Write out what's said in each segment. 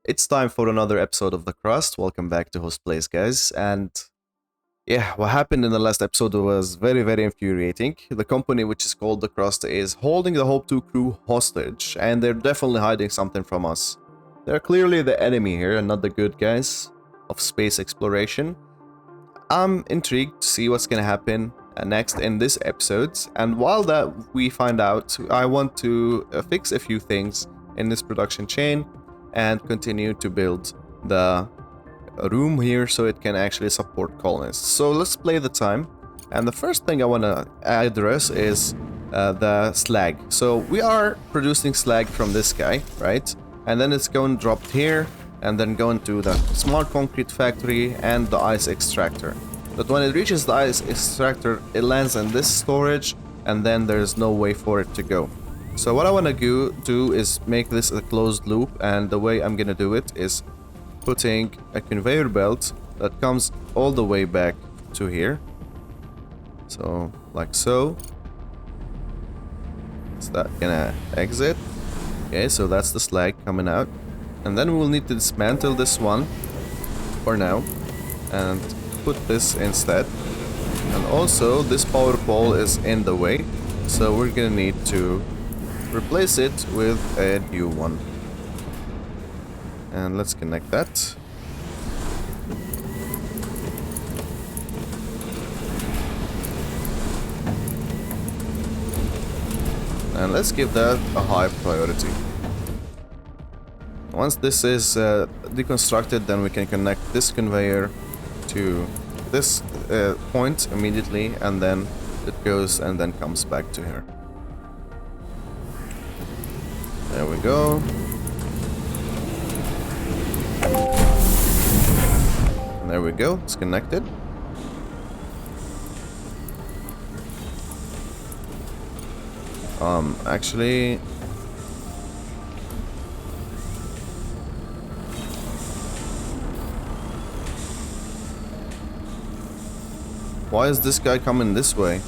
It's time for another episode of The Crust. Welcome back to Host Place, guys. And yeah, what happened in the last episode was very, very infuriating. The company, which is called The Crust, is holding the Hope-2 crew hostage, and they're definitely hiding something from us. They're clearly the enemy here and not the good guys of space exploration. I'm intrigued to see what's gonna happen next in this episode, and while that we find out, I want to fix a few things in this production chain and continue to build the room here so it can actually support colonists. So let's play the time, and the first thing I want to address is the slag. So we are producing slag from this guy, right? And then it's going dropped here, and then going to the smart concrete factory and the ice extractor. But when it reaches the ice extractor, it lands in this storage, and then there's no way for it to go. So what I want to do is make this a closed loop, and the way I'm gonna do it is putting a conveyor belt that comes all the way back to here. So like so. Is that gonna exit? Okay, so that's the slag coming out. And then we will need to dismantle this one for now and put this instead. And also this power pole is in the way, so we're gonna need to replace it with a new one. And let's connect that. And let's give that a high priority. Once this is deconstructed, then we can connect this conveyor to this point immediately, and then it goes and then comes back to here. There we go. And there we go, it's connected. Actually, why is this guy coming this way?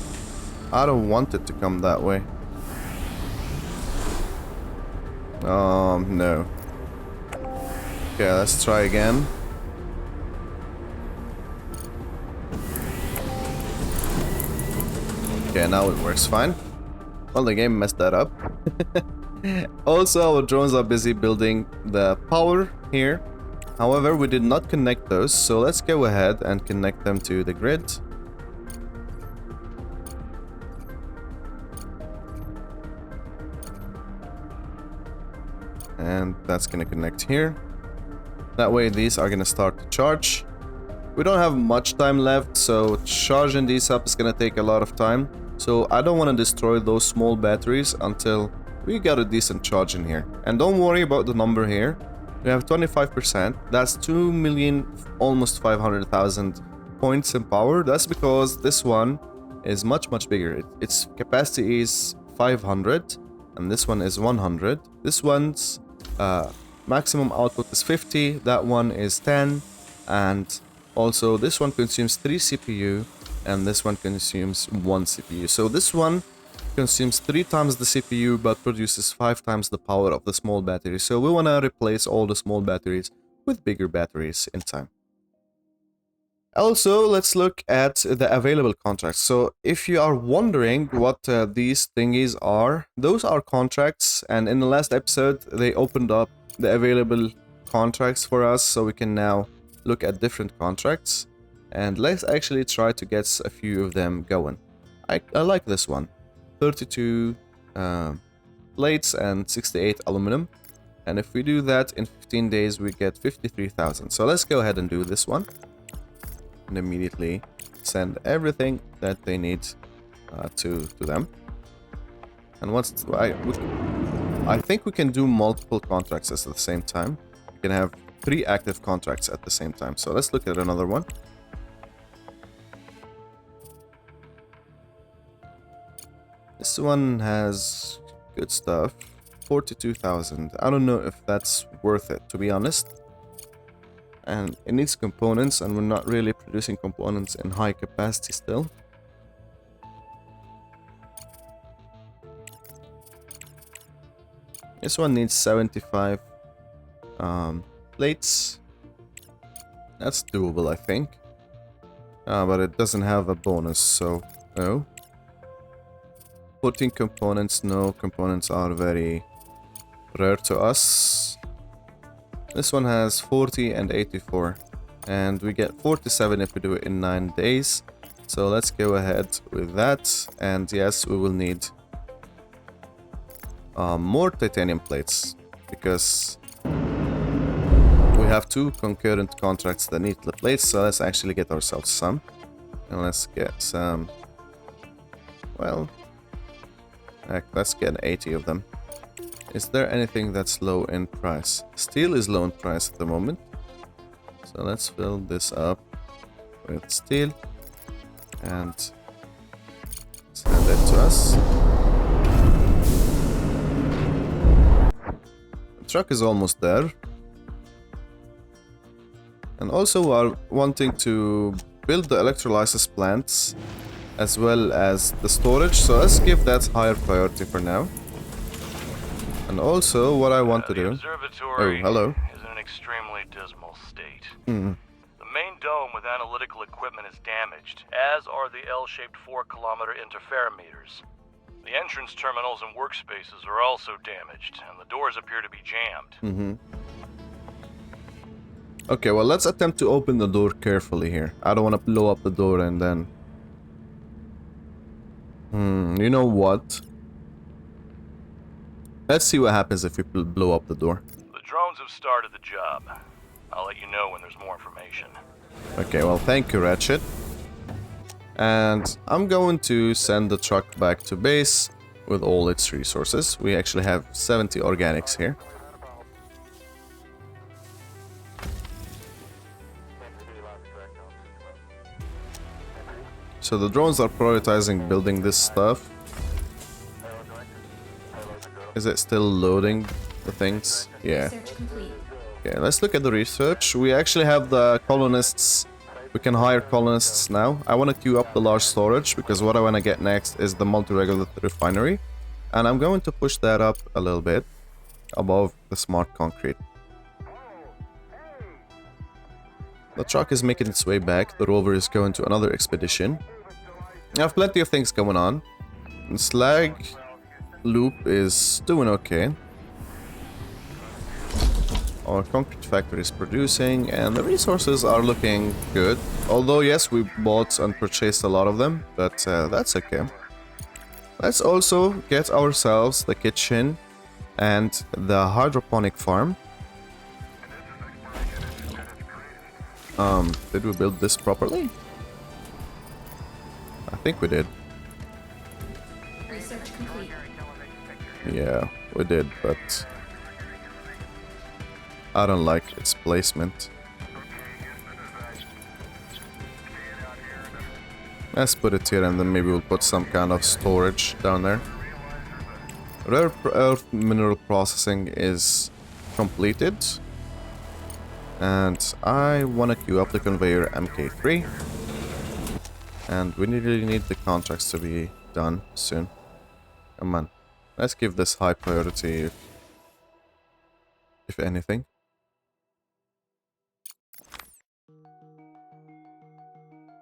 I don't want it to come that way. No. Okay, let's try again. Okay, now it works fine. Well, the game messed that up. Also, our drones are busy building the power here. However, we did not connect those, so let's go ahead and connect them to the grid. And that's gonna connect here. That way these are gonna start to charge. We don't have much time left, so charging these up is gonna take a lot of time. So I don't want to destroy those small batteries until we got a decent charge in here. And don't worry about the number here. We have 25%. That's 2 million, almost 500,000 points in power. That's because this one is much bigger. Its capacity is 500, and this one is 100. This one's maximum output is 50. That one is 10, and also this one consumes 3 CPU. And this one consumes 1 CPU. So this one consumes 3 times the CPU but produces 5 times the power of the small battery. So we want to replace all the small batteries with bigger batteries in time. Also, let's look at the available contracts. So if you are wondering what these thingies are, those are contracts, and in the last episode they opened up the available contracts for us, so we can now look at different contracts. And let's actually try to get a few of them going. I like this one. 32 plates and 68 aluminum. And if we do that in 15 days, we get 53,000. So let's go ahead and do this one. And immediately send everything that they need to them. And once I think we can do multiple contracts at the same time. We can have 3 active contracts at the same time. So let's look at another one. This one has good stuff. 42,000. I don't know if that's worth it, to be honest. And it needs components, and we're not really producing components in high capacity still. This one needs 75 plates. That's doable, I think. But it doesn't have a bonus, so no. 14 components, no. Components are very rare to us. This one has 40 and 84. And we get 47 if we do it in 9 days. So let's go ahead with that. And yes, we will need more titanium plates. Because we have 2 concurrent contracts that need the plates. So let's actually get ourselves some. And let's get some... Well... Heck, let's get 80 of them. Is there anything that's low in price? Steel is low in price at the moment. So let's fill this up with steel. And send it to us. The truck is almost there. And also we are wanting to build the electrolysis plants as well as the storage. So let's give that higher priority for now. And also what I want to do... Oh, hello. Is in an extremely dismal state. The main dome with analytical equipment is damaged, as are the L-shaped 4-kilometer interferometers. The entrance terminals and workspaces are also damaged, and the doors appear to be jammed. Okay, well, let's attempt to open the door carefully here. I don't want to blow up the door and then... you know what? Let's see what happens if we blow up the door. The drones have started the job. I'll let you know when there's more information. Okay, well, thank you, Ratchet. And I'm going to send the truck back to base with all its resources. We actually have 70 organics here. So the drones are prioritizing building this stuff. Is it still loading the things? Yeah. Okay, let's look at the research. We actually have the colonists. We can hire colonists now. I want to queue up the large storage because what I want to get next is the multi-regulated refinery. And I'm going to push that up a little bit above the smart concrete. The truck is making its way back. The rover is going to another expedition. I have plenty of things going on. The Slag loop is doing okay. Our concrete factory is producing and the resources are looking good. Although yes, we bought and purchased a lot of them, but that's okay. Let's also get ourselves the kitchen and the hydroponic farm. Did we build this properly? I think we did. Research complete. Yeah, we did, but I don't like its placement. Let's put it here and then maybe we'll put some kind of storage down there. Rare earth mineral processing is completed. And I want to queue up the conveyor MK3. And we really need the contracts to be done soon. Come on. Let's give this high priority if anything.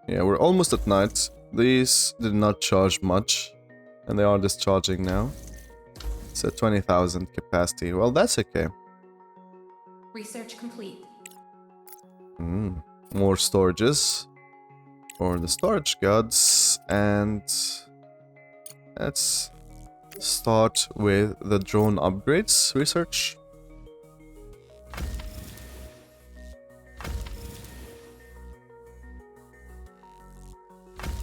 Yeah, we're almost at night. These did not charge much. And they are discharging now. It's at 20,000 capacity. Well, that's okay. Research complete. More storages for the storage gods, and let's start with the drone upgrades research.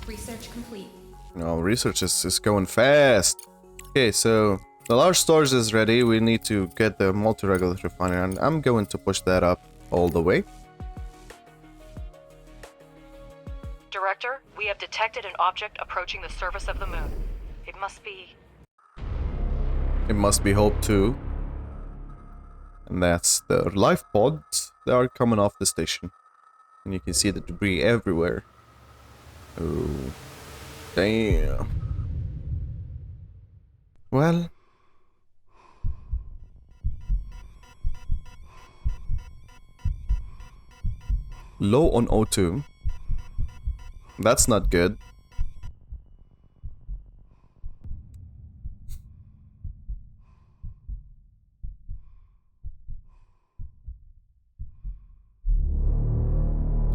Research complete. No, research is going fast. Okay, so the large storage is ready. We need to get the multi-regulatory refinery, and I'm going to push that up all the way. Director, we have detected an object approaching the surface of the moon. It must be... It must be Hope-2. And that's the life pods. They are coming off the station. And you can see the debris everywhere. Oh, damn. Well... Low on O2. That's not good.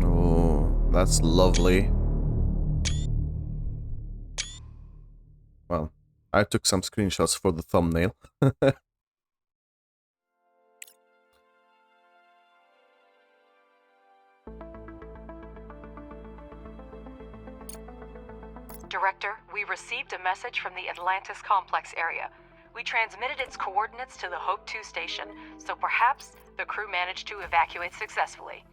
Oh, that's lovely. Well, I took some screenshots for the thumbnail. Director, we received a message from the Atlantis complex area. We transmitted its coordinates to the Hope-2 station, so perhaps the crew managed to evacuate successfully.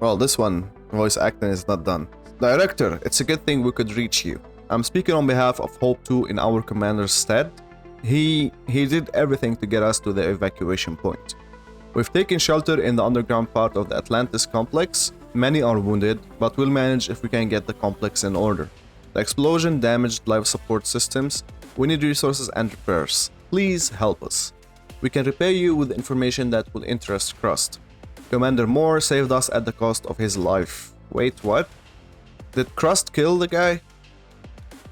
Well, this one, voice acting is not done. Director, it's a good thing we could reach you. I'm speaking on behalf of Hope-2 in our commander's stead. He did everything to get us to the evacuation point. We've taken shelter in the underground part of the Atlantis complex. Many are wounded, but we'll manage if we can get the complex in order. The explosion damaged life support systems. We need resources and repairs. Please help us. We can repay you with information that will interest Crust. Commander Moore saved us at the cost of his life. Wait, what? Did Crust kill the guy?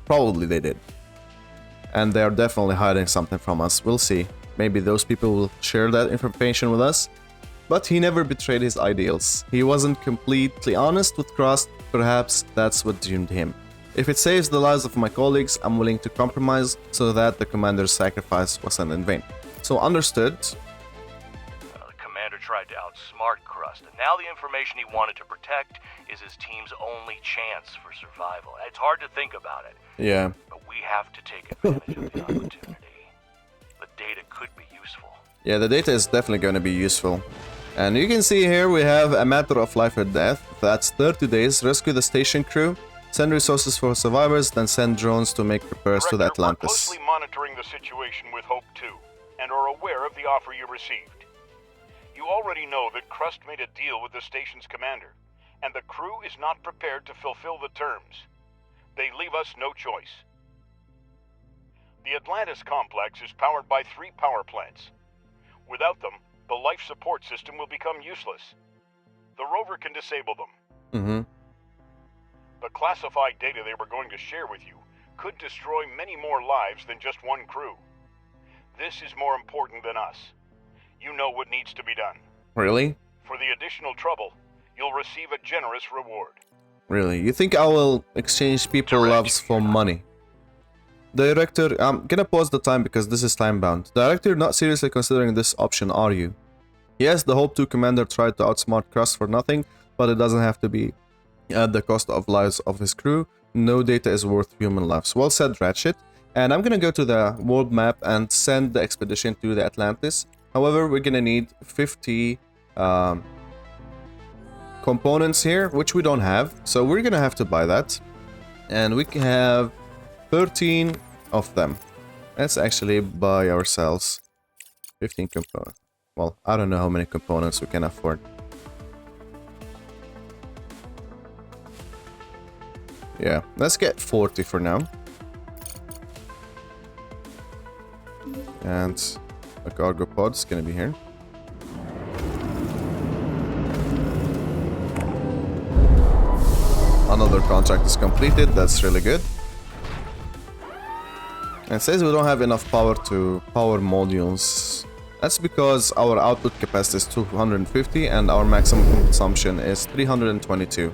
Probably they did. And they are definitely hiding something from us. We'll see. Maybe those people will share that information with us. But he never betrayed his ideals. He wasn't completely honest with Crust. Perhaps that's what doomed him. If it saves the lives of my colleagues, I'm willing to compromise so that the commander's sacrifice wasn't in vain. So understood. The commander tried to outsmart Crust, and now the information he wanted to protect is his team's only chance for survival. It's hard to think about it. Yeah. But we have to take advantage of the opportunity. The data could be useful. Yeah, the data is definitely going to be useful. And you can see here we have a matter of life or death. That's 30 days. Rescue the station crew. Send resources for survivors, then send drones to make repairs to the Director, Atlantis. we're closely monitoring the situation with Hope-2 and are aware of the offer you received. You already know that Crust made a deal with the station's commander, and the crew is not prepared to fulfill the terms. They leave us no choice. The Atlantis complex is powered by 3 power plants. Without them, the life support system will become useless. The rover can disable them. The classified data they were going to share with you could destroy many more lives than just one crew. This is more important than us. You know what needs to be done. Really? For the additional trouble, you'll receive a generous reward. Really? You think I will exchange people loves for money? Director, I'm gonna pause the time because this is time bound. Director, not seriously considering this option, are you? Yes, the Hope-2 commander tried to outsmart Crust for nothing, but it doesn't have to be at the cost of lives of his crew. No data is worth human lives. Well said, Ratchet. And I'm gonna go to the world map and send the expedition to the Atlantis. However, we're gonna need 50 components here, which we don't have. So we're gonna have to buy that. And we can have 13 of them. Let's actually buy ourselves 15 components. Well, I don't know how many components we can afford. Yeah, let's get 40 for now. And a cargo pod is gonna be here. Another contract is completed, that's really good. And it says we don't have enough power to power modules. That's because our output capacity is 250 and our maximum consumption is 322.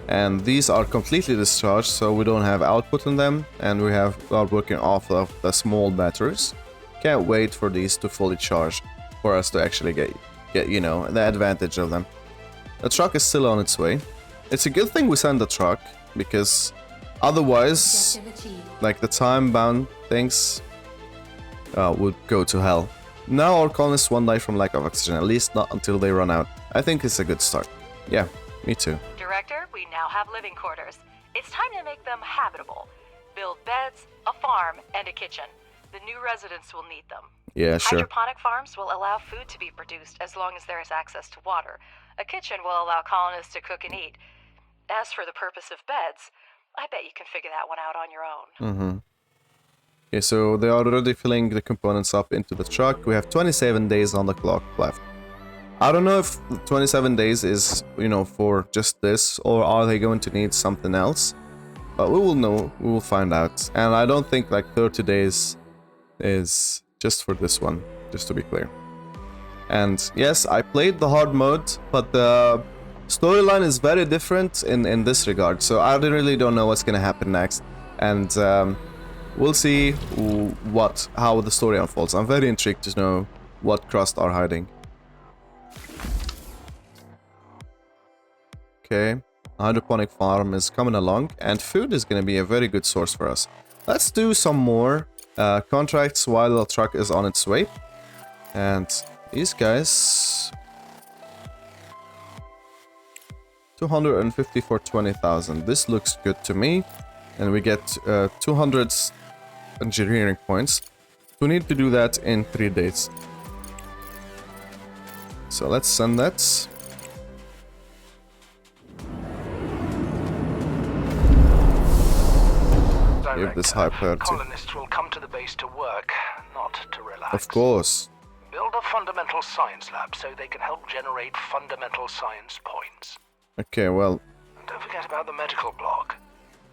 And these are completely discharged, so we don't have output in them, and we are working off of the small batteries. Can't wait for these to fully charge for us to actually get you know, the advantage of them. The truck is still on its way. It's a good thing we sent the truck, because otherwise, Objective achieved. like the time-bound things would go to hell. Now our colonists won't die from lack of oxygen, at least not until they run out. I think it's a good start. Yeah, me too. Director, we now have living quarters. It's time to make them habitable. Build beds, a farm, and a kitchen. The new residents will need them. Yeah, sure. Hydroponic farms will allow food to be produced as long as there is access to water. A kitchen will allow colonists to cook and eat. As for the purpose of beds, I bet you can figure that one out on your own. Okay, so they are already filling the components up into the truck. We have 27 days on the clock left. I don't know if 27 days is, you know, for just this, or are they going to need something else? But we will know, we will find out. And I don't think like 30 days is just for this one, just to be clear. And yes, I played the hard mode, but the storyline is very different in this regard, so I really don't know what's gonna happen next. And we'll see how the story unfolds. I'm very intrigued to know what Crust are hiding. Okay, hydroponic farm is coming along, and food is gonna be a very good source for us. Let's do some more contracts while the truck is on its way. And these guys... 250 for 20,000. This looks good to me. And we get 200 engineering points. We need to do that in 3 days. So let's send that. Give this high priority. Colonists will come to the base to work, not to relax. Of course. Build a fundamental science lab so they can help generate fundamental science points. Okay, well... And don't forget about the medical block.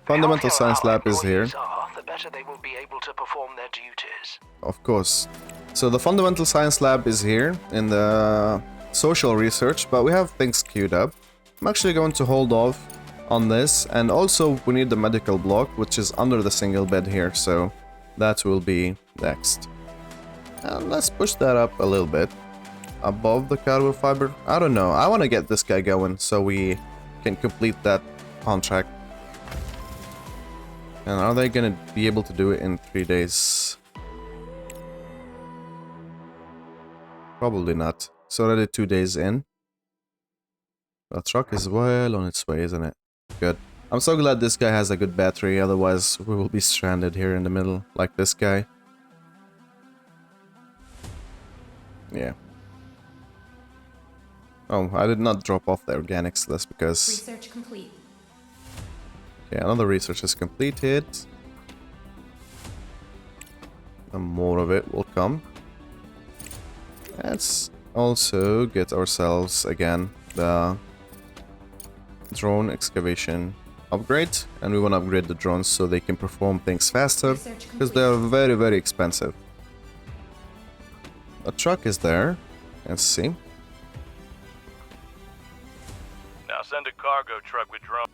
Fundamental The science healthier lab is our here. employees are, the better they will be able to perform their duties. Of course. So the fundamental science lab is here in the social research, but we have things queued up. I'm actually going to hold off on this, and also we need the medical block, which is under the single bed here, so that will be next. And let's push that up a little bit above the carbon fiber. I don't know, I want to get this guy going so we can complete that contract. And are they gonna be able to do it in 3 days? Probably not. It's already 2 days in. The truck is well on its way, isn't it? Good. I'm so glad this guy has a good battery, otherwise we will be stranded here in the middle, like this guy. Yeah. Oh, I did not drop off the organics list because... Research complete. Okay, another research is completed. And more of it will come. Let's also get ourselves, again, the drone excavation upgrade. And we want to upgrade the drones so they can perform things faster, because they are very, very expensive. A truck is there. Let's see. Now send a cargo truck with drones.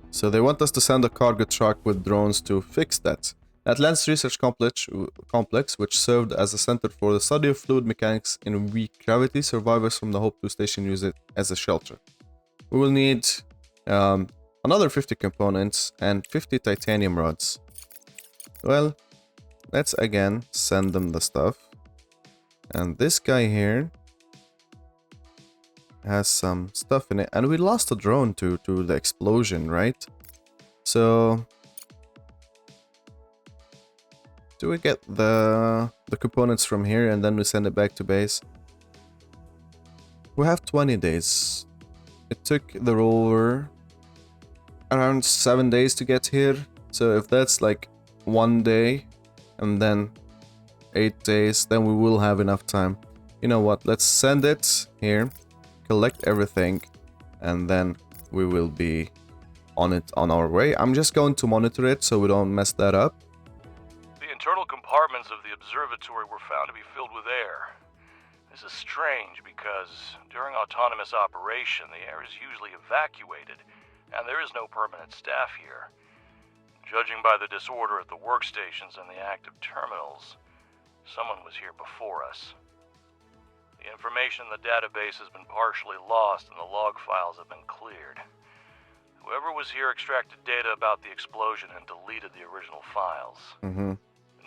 So they want us to send a cargo truck with drones to fix that. Atlantis Research Complex, which served as a center for the study of fluid mechanics in weak gravity, survivors from the Hope-2 station use it as a shelter. We will need another 50 components and 50 titanium rods. Well, let's again send them the stuff. And this guy here has some stuff in it, and we lost a drone to the explosion, right? So do we get the components from here and then we send it back to base? We have 20 days. It took the rover around 7 days to get here, so if that's like 1 day and then 8 days, then we will have enough time. You know what, let's send it here, collect everything, and then we will be on our way. I'm just going to monitor it so we don't mess that up. The internal compartments of the observatory were found to be filled with air. This is strange because during autonomous operation, the air is usually evacuated, and there is no permanent staff here. Judging by the disorder at the workstations and the active terminals, someone was here before us. The information in the database has been partially lost and the log files have been cleared. Whoever was here extracted data about the explosion and deleted the original files.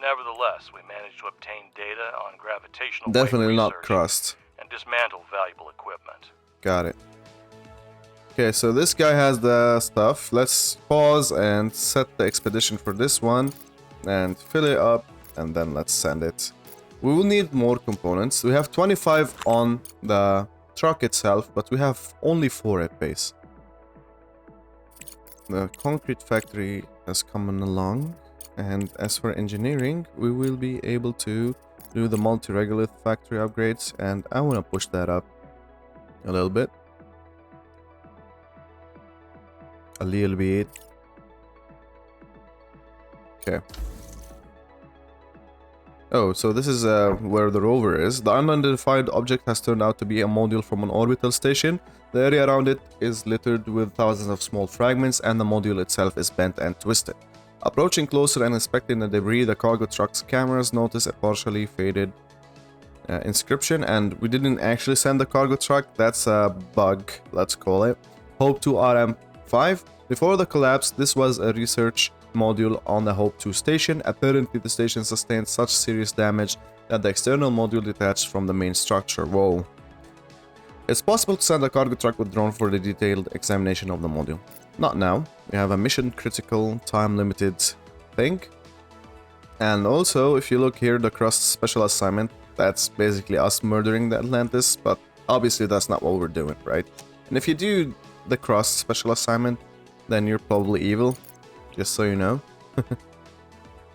Nevertheless, we managed to obtain data on gravitational Definitely wave not research Crust. and dismantle valuable equipment. Got it. Okay, so this guy has the stuff. Let's pause and set the expedition for this one and fill it up, and then let's send it. We will need more components. We have 25 on the truck itself, but we have only 4 at base. The concrete factory is coming along, and as for engineering, we will be able to do the multi-regolith factory upgrades, and I want to push that up a little bit. A little bit. Okay. Oh, so this is where the rover is. The unidentified object has turned out to be a module from an orbital station. The area around it is littered with thousands of small fragments, and the module itself is bent and twisted. Approaching closer and inspecting the debris, the cargo truck's cameras notice a partially faded inscription, and we didn't actually send the cargo truck. That's a bug, let's call it. Hope-2 RM5. Before the collapse, this was a research module on the Hope-2 station. Apparently, the station sustained such serious damage that the external module detached from the main structure. Whoa. It's possible to send a cargo truck with drone for the detailed examination of the module. Not now. We have a mission-critical, time-limited thing. And also, if you look here, the Crust special assignment, that's basically us murdering the Atlantis, but obviously that's not what we're doing, right? And if you do the Crust special assignment, then you're probably evil. Just so you know.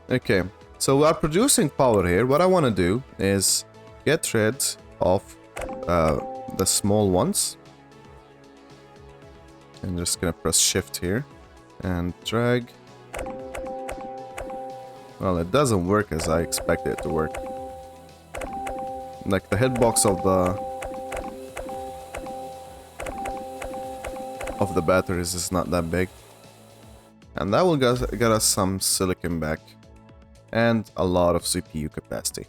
Okay, so we are producing power here. What I want to do is get rid of the small ones. I'm just gonna press shift here and drag. Well, it doesn't work as I expected it to work. Like the hitbox of the batteries is not that big. And that will get us some silicon back and a lot of CPU capacity.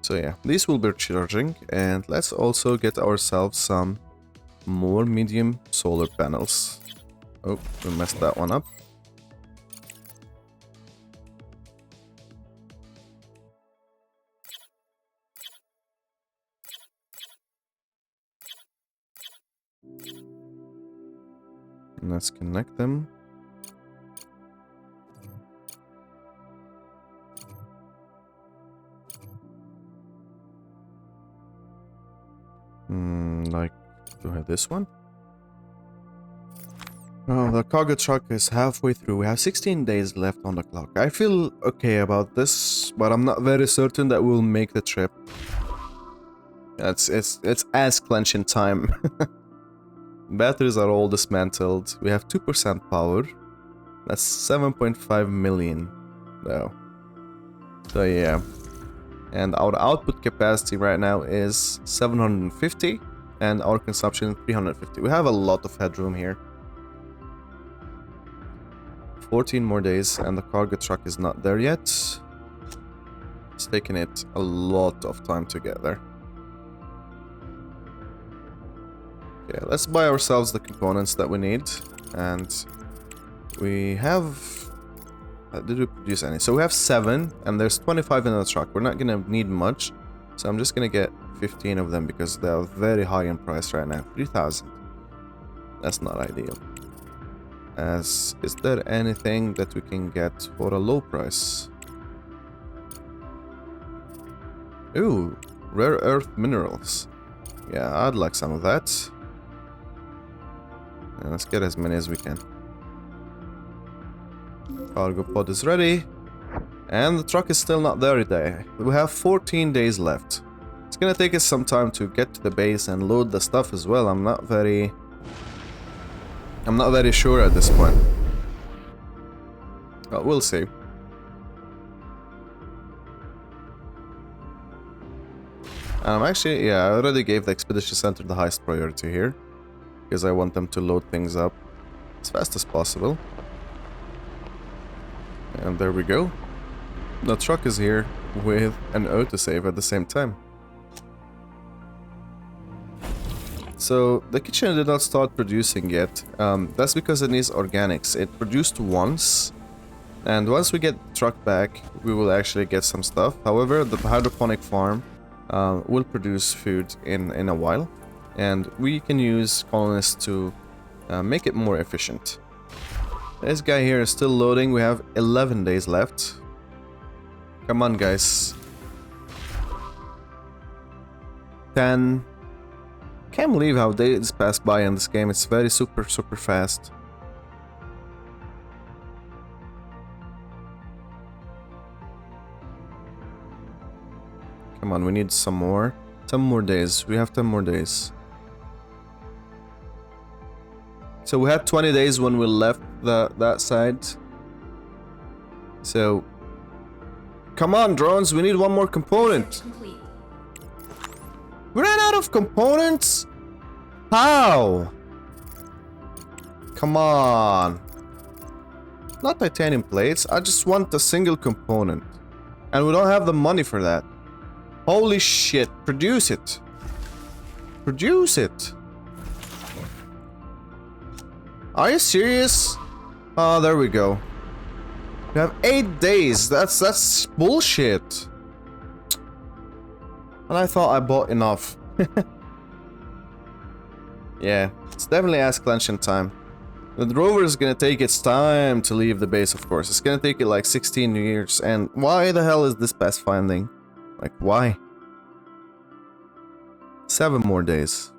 So yeah, these will be charging, and let's also get ourselves some more medium solar panels. Oh, we messed that one up. Let's connect them. Like, do I have this one? Oh, the cargo truck is halfway through. We have 16 days left on the clock. I feel okay about this, but I'm not very certain that we'll make the trip. It's as clench in time. Batteries are all dismantled. We have 2% power. That's 7.5 million though. So yeah. And our output capacity right now is 750 and our consumption 350. We have a lot of headroom here. 14 more days and the cargo truck is not there yet. It's taking it a lot of time to get there. Okay, let's buy ourselves the components that we need. And we have... did we produce any? So we have 7 and there's 25 in the truck. We're not gonna need much. So I'm just gonna get 15 of them because they are very high in price right now. 3,000. That's not ideal. Is there anything that we can get for a low price? Ooh, rare earth minerals. Yeah, I'd like some of that. And let's get as many as we can. Cargo pod is ready. And the truck is still not there today. We have 14 days left. It's gonna take us some time to get to the base and load the stuff as well. I'm not very sure at this point. But we'll see. Actually, yeah, I already gave the expedition center the highest priority here. Because I want them to load things up as fast as possible. And there we go. The truck is here with an autosave at the same time. So the kitchen did not start producing yet. That's because it needs organics. It produced once. And once we get the truck back, we will actually get some stuff. However, the hydroponic farm will produce food in a while. And we can use colonists to make it more efficient. This guy here is still loading. We have 11 days left. Come on, guys. 10. Can't believe how days pass by in this game. It's very super fast. Come on, we need some more. 10 more days. We have 10 more days. So we had 20 days when we left that side. So come on, drones, we need one more component. Research complete. We ran out of components? How? Come on. Not titanium plates, I just want a single component. And we don't have the money for that. Holy shit, produce it. Produce it. Are you serious? Oh, there we go. We have 8 days. That's bullshit. And I thought I bought enough. Yeah, it's definitely Ask Clench in time. The rover is gonna take its time to leave the base, of course. It's gonna take it like 16 years. And why the hell is this pathfinding? Like, why? 7 more days.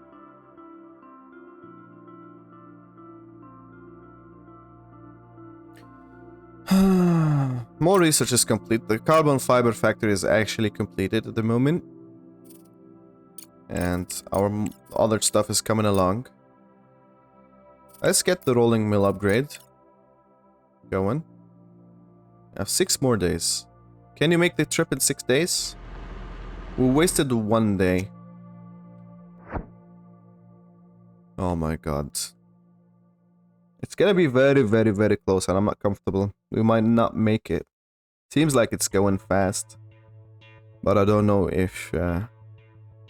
More research is complete. The carbon fiber factory is actually completed at the moment. And our other stuff is coming along. Let's get the rolling mill upgrade going. I have 6 more days. Can you make the trip in 6 days? We wasted 1 day. Oh my god. It's gonna be very, very, very close and I'm not comfortable. We might not make it. Seems like it's going fast. But I don't know if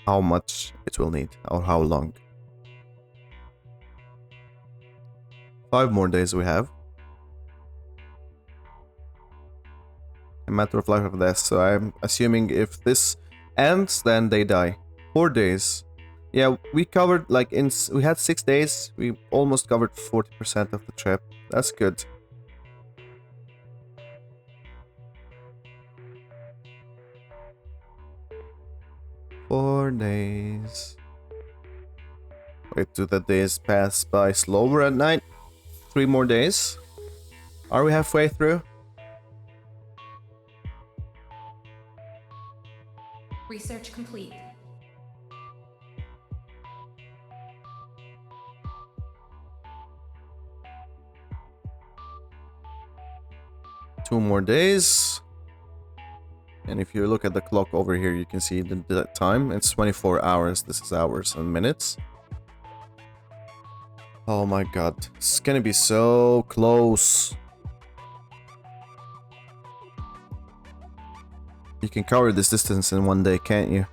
how much it will need or how long. 5 more days we have. A matter of life or death, so I'm assuming if this ends, then they die. 4 days. Yeah, we covered like we had 6 days. We almost covered 40% of the trip. That's good. Four days. Wait, do the days pass by slower at night? 3 more days. Are we halfway through? Research complete. Two more days. And if you look at the clock over here, you can see the time. It's 24 hours. This is hours and minutes. Oh my god. It's gonna be so close. You can cover this distance in 1 day, can't you?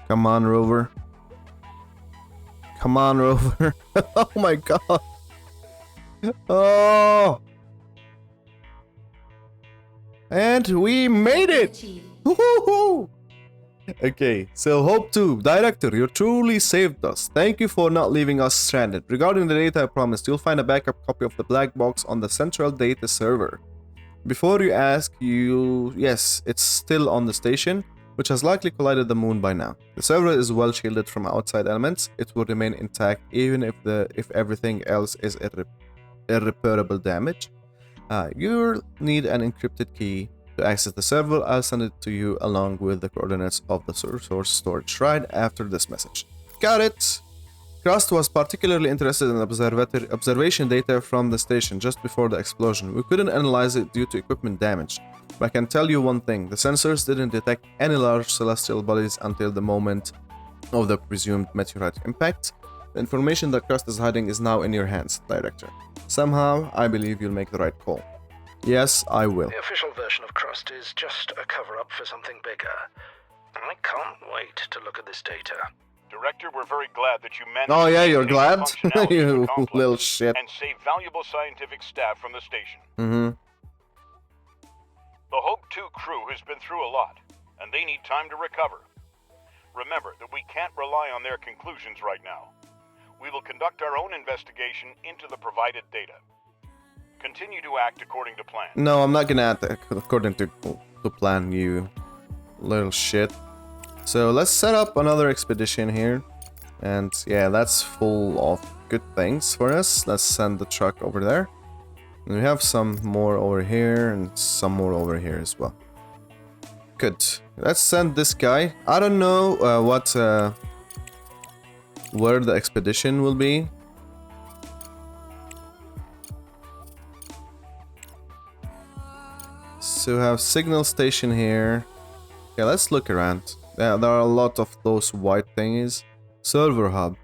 Come on, rover. Come on, rover. Oh my god. Oh. And we made it! Achieved. Woohoo! Okay, so Hope-2, Director, you truly saved us. Thank you for not leaving us stranded. Regarding the data I promised, you'll find a backup copy of the black box on the central data server. Before you ask, yes, it's still on the station, which has likely collided the moon by now. The server is well shielded from outside elements. It will remain intact even if everything else is irreparable damage. You'll need an encrypted key to access the server. I'll send it to you along with the coordinates of the source storage right after this message. Got it! Crust was particularly interested in observation data from the station just before the explosion. We couldn't analyze it due to equipment damage. But I can tell you one thing, the sensors didn't detect any large celestial bodies until the moment of the presumed meteorite impact. The information that Crust is hiding is now in your hands, Director. Somehow, I believe you'll make the right call. Yes, I will. The official version of Crust is just a cover-up for something bigger. I can't wait to look at this data. Director, we're very glad that you managed Oh yeah, to you're maintain glad? the functionality of the You complex little shit. and save valuable scientific staff from the station. Mm-hmm. The Hope-2 crew has been through a lot, and they need time to recover. Remember that we can't rely on their conclusions right now. We will conduct our own investigation into the provided data. Continue to act according to plan. No, I'm not gonna act according to plan, you little shit. So let's set up another expedition here. And yeah, that's full of good things for us. Let's send the truck over there. And we have some more over here and some more over here as well. Good. Let's send this guy. I don't know where the expedition will be. So we have signal station here. Okay, let's look around. There are a lot of those white thingies. Server hub.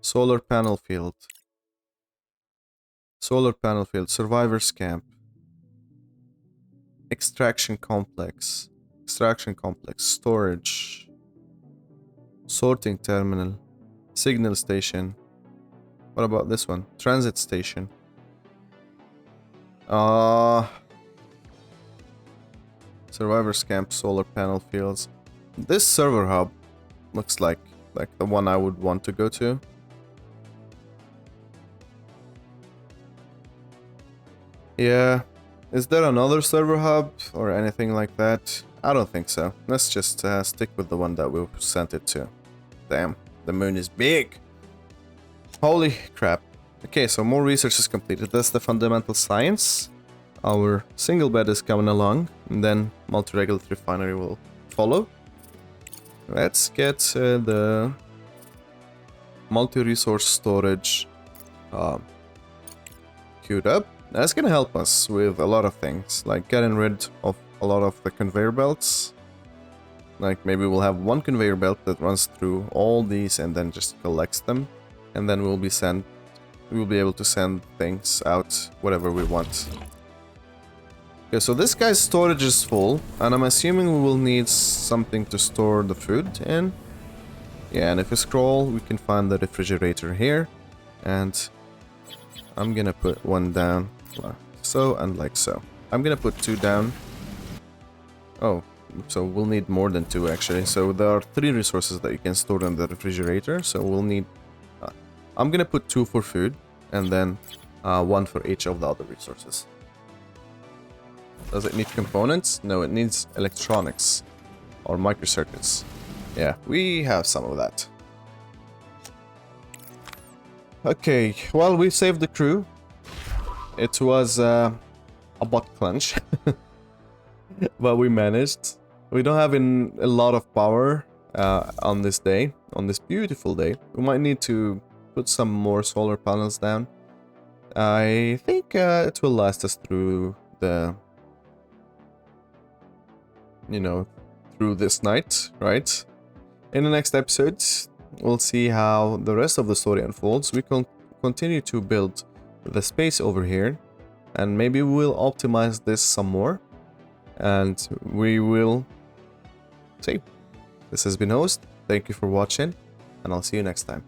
Solar panel field. Solar panel field. Survivors camp. Extraction complex. Extraction complex. Storage. Sorting terminal. Signal station. What about this one? Transit station. Survivors camp, solar panel fields. This server hub looks like the one I would want to go to. Yeah. Is there another server hub or anything like that? I don't think so. Let's just stick with the one that we sent it to. Damn, the moon is big. Holy crap. Okay, so more research is completed. That's the fundamental science. Our single bed is coming along, and then multi-regulatory refinery will follow. Let's get the multi-resource storage queued up. That's gonna help us with a lot of things, like getting rid of a lot of the conveyor belts. Like maybe we'll have one conveyor belt that runs through all these and then just collects them, and then we'll be able to send things out whatever we want. Okay, so this guy's storage is full, and I'm assuming we will need something to store the food in. Yeah, and if we scroll, we can find the refrigerator here, and I'm gonna put one down, like so and like so. I'm gonna put two down. Oh, so we'll need more than two actually. So there are 3 resources that you can store in the refrigerator, so we'll need... I'm gonna put 2 for food, and then 1 for each of the other resources. Does it need components? No, it needs electronics or microcircuits. Yeah, we have some of that. Okay, well, we saved the crew. It was a butt clench, but we managed. We don't have a lot of power on this day, on this beautiful day. We might need to put some more solar panels down. I think it will last us through the... through this night, right? In the next episode, we'll see how the rest of the story unfolds. We can continue to build the space over here, and maybe we'll optimize this some more, and we will see. This has been Host. Thank you for watching, and I'll see you next time.